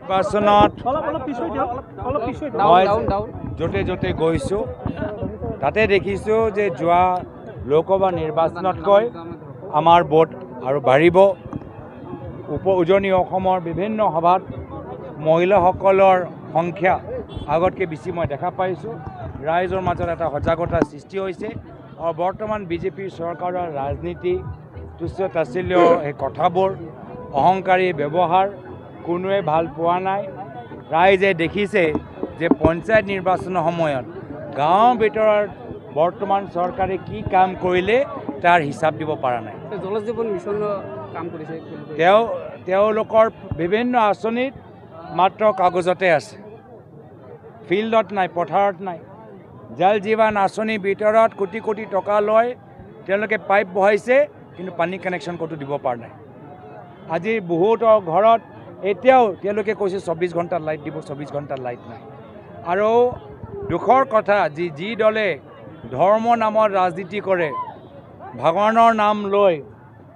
নিৰ্বাচনত মই য'তে য'তে গৈছোঁ তাতে দেখিছোঁ যে যোৱা লোকসভা নিৰ্বাচনতকৈ আমাৰ ভোট আৰু বাঢ়িব। উজনি অসমৰ বিভিন্ন সভাত মহিলাসকলৰ সংখ্যা আগতকৈ বেছি মই দেখা পাইছোঁ। ৰাইজৰ মাজত এটা সজাগতাৰ সৃষ্টি হৈছে আৰু বৰ্তমান বিজেপি চৰকাৰৰ ৰাজনীতি তুচ্ছ তাচ্ছিল্য এই কথাবোৰ অহংকাৰী ব্যৱহাৰ কোনোৱে ভাল পোৱা নাই। ৰাইজে দেখিছে যে পঞ্চায়ত নিৰ্বাচনৰ সময়ত গাঁৱৰ ভিতৰত বৰ্তমান চৰকাৰে কি কাম কৰিলে তাৰ হিচাপ দিব পৰা নাই। জল জীৱন মিছনৰ কাম কৰিছে তেওঁলোকৰ বিভিন্ন আঁচনিত মাত্ৰ কাগজতে আছে, ফিল্ডত নাই, পথাৰত নাই। জল জীৱন আঁচনিৰ ভিতৰত কোটি কোটি টকা লৈ তেওঁলোকে পাইপ বহাইছে, কিন্তু পানী কানেকশ্যন ক'তো দিব পৰা নাই। আজি বহুতৰ ঘৰত এতিয়াও তেওঁলোকে কৈছে 24 ঘণ্টাত লাইট দিব, 24 ঘণ্টাত লাইট নাই। আৰু দুখৰ কথা যি দলে ধৰ্ম নামত ৰাজনীতি কৰে, ভগৱানৰ নাম লৈ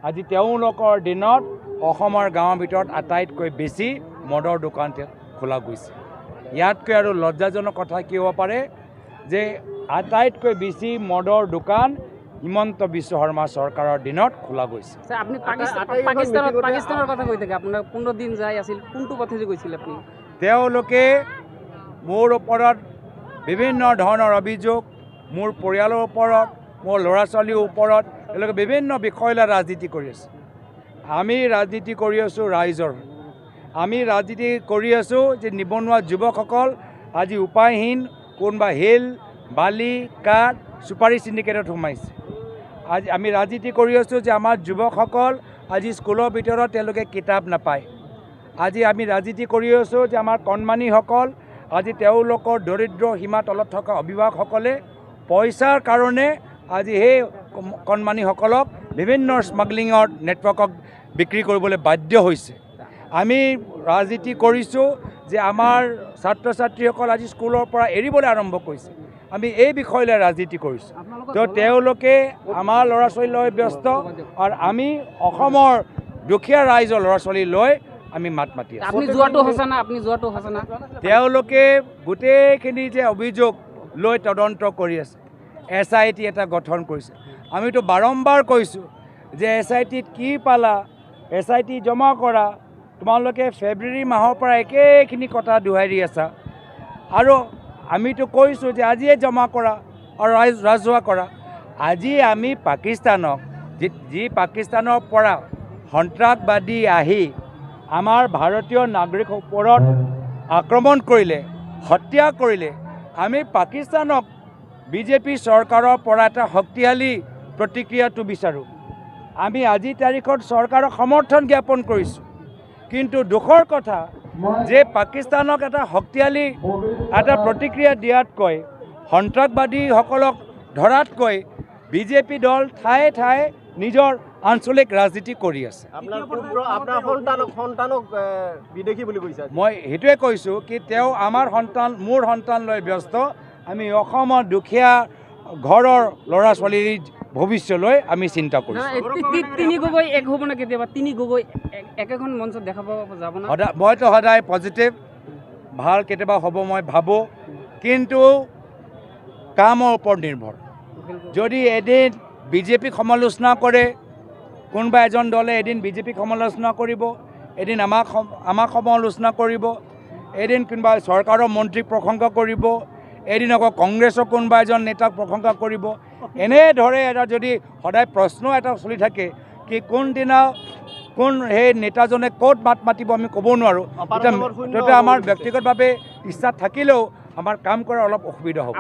আজি তেওঁলোকৰ দিনত অসমৰ গাঁৱৰ ভিতৰত আটাইতকৈ বেছি মদৰ দোকান খোলা গৈছে। ইয়াতকৈ আৰু লজ্জাজনক কথা কি হ'ব পাৰে যে আটাইতকৈ বেছি মদৰ দোকান হিমন্ত বিশ্ব শৰ্মা চৰকাৰৰ দিনত খোলা গৈছে। আপুনি পাকিস্তানৰ কথা কৈ থাকে, আপোনাৰ 15 দিন যাই আছিল, কোনটো পথেদি গৈছিল আপুনি? তেওঁলোকে মোৰ ওপৰত বিভিন্ন ধৰণৰ অভিযোগ, মোৰ পৰিয়ালৰ ওপৰত, মোৰ ল'ৰা ছোৱালীৰ ওপৰত তেওঁলোকে বিভিন্ন বিষয় লৈ ৰাজনীতি কৰি আছে। আমি ৰাজনীতি কৰি আছোঁ ৰাইজৰ। আমি ৰাজনীতি কৰি আছোঁ যে নিবনুৱা যুৱকসকল আজি উপায়হীন, কোনোবা শিল বালি কাঠ চুপাৰী চিণ্ডিকেটত সোমাইছে। আজি আমি ৰাজনীতি কৰি আছোঁ যে আমাৰ যুৱকসকল আজি স্কুলৰ ভিতৰত তেওঁলোকে কিতাপ নাপায়। আজি আমি ৰাজনীতি কৰি আছোঁ যে আমাৰ কণমানিসকল আজি তেওঁলোকৰ দৰিদ্ৰ সীমাৰ তলত থকা অভিভাৱকসকলে পইচাৰ কাৰণে আজি সেই কণমানিসকলক বিভিন্ন স্মাগলিঙৰ নেটৱৰ্কক বিক্ৰী কৰিবলৈ বাধ্য হৈছে। আমি ৰাজনীতি কৰিছোঁ যে আমাৰ ছাত্ৰ ছাত্ৰীসকল আজি স্কুলৰ পৰা এৰিবলৈ আৰম্ভ কৰিছে। আমি এই বিষয় লৈ ৰাজনীতি কৰিছোঁ। তো তেওঁলোকে আমাৰ ল'ৰা ছোৱালী লৈ ব্যস্ত আৰু আমি অসমৰ দুখীয়া ৰাইজৰ ল'ৰা ছোৱালী লৈ আমি মাত মাতি আছোঁ। তেওঁলোকে গোটেইখিনি যে অভিযোগ লৈ তদন্ত কৰি আছে, SIT এটা গঠন কৰিছে। আমিতো বাৰম্বাৰ কৈছোঁ যে SITত কি পালা, SIT জমা কৰা। তোমালোকে ফেব্ৰুৱাৰী মাহৰ পৰা একেখিনি কথা দোহাৰি দি আছা। আৰু আমিতো কৈছোঁ যে আজিয়ে জমা কৰা আৰু ৰাজহুৱা কৰা। আজি আমি পাকিস্তানক যি পাকিস্তানৰ পৰা সন্ত্ৰাসবাদী আহি আমাৰ ভাৰতীয় নাগৰিকৰ ওপৰত আক্ৰমণ কৰিলে, হত্যা কৰিলে, আমি পাকিস্তানক বিজেপি চৰকাৰৰ পৰা এটা শক্তিশালী প্ৰতিক্ৰিয়াটো বিচাৰোঁ। আমি আজিৰ তাৰিখত চৰকাৰক সমৰ্থন জ্ঞাপন কৰিছোঁ, কিন্তু দুখৰ কথা যে পাকিস্তানক এটা শক্তিশালী এটা প্ৰতিক্ৰিয়া দিয়াতকৈ, সন্ত্ৰাসবাদীসকলক ধৰাতকৈ বিজেপি দল ঠায়ে ঠায়ে নিজৰ আঞ্চলিক ৰাজনীতি কৰি আছে। মই সেইটোৱে কৈছোঁ কি তেওঁ আমাৰ সন্তান, মোৰ সন্তান লৈ ব্যস্ত। আমি অসমৰ দুখীয়া ঘৰৰ ল'ৰা ছোৱালীৰ ভৱিষ্যলৈ আমি চিন্তা কৰিছোঁ। মইতো সদায় পজিটিভ, ভাল কেতিয়াবা হ'ব মই ভাবোঁ, কিন্তু কামৰ ওপৰত নিৰ্ভৰ। যদি এদিন বিজেপিক সমালোচনা কৰে, কোনোবা এজন দলে এদিন বিজেপিক সমালোচনা কৰিব, এদিন আমাক সমালোচনা কৰিব, এদিন কোনোবা চৰকাৰৰ মন্ত্ৰীক প্ৰশংসা কৰিব, এদিন আকৌ কংগ্ৰেছৰ কোনোবা এজন নেতাক প্ৰশংসা কৰিব। এনেদৰে এটা যদি সদায় প্ৰশ্ন এটা চলি থাকে কি কোনদিনা কোন সেই নেতাজনে ক'ত মাত মাতিব আমি ক'ব নোৱাৰোঁ। তেতিয়া আমাৰ ব্যক্তিগতভাৱে ইচ্ছা থাকিলেও আমাৰ কাম কৰাৰ অলপ অসুবিধা হ'ব।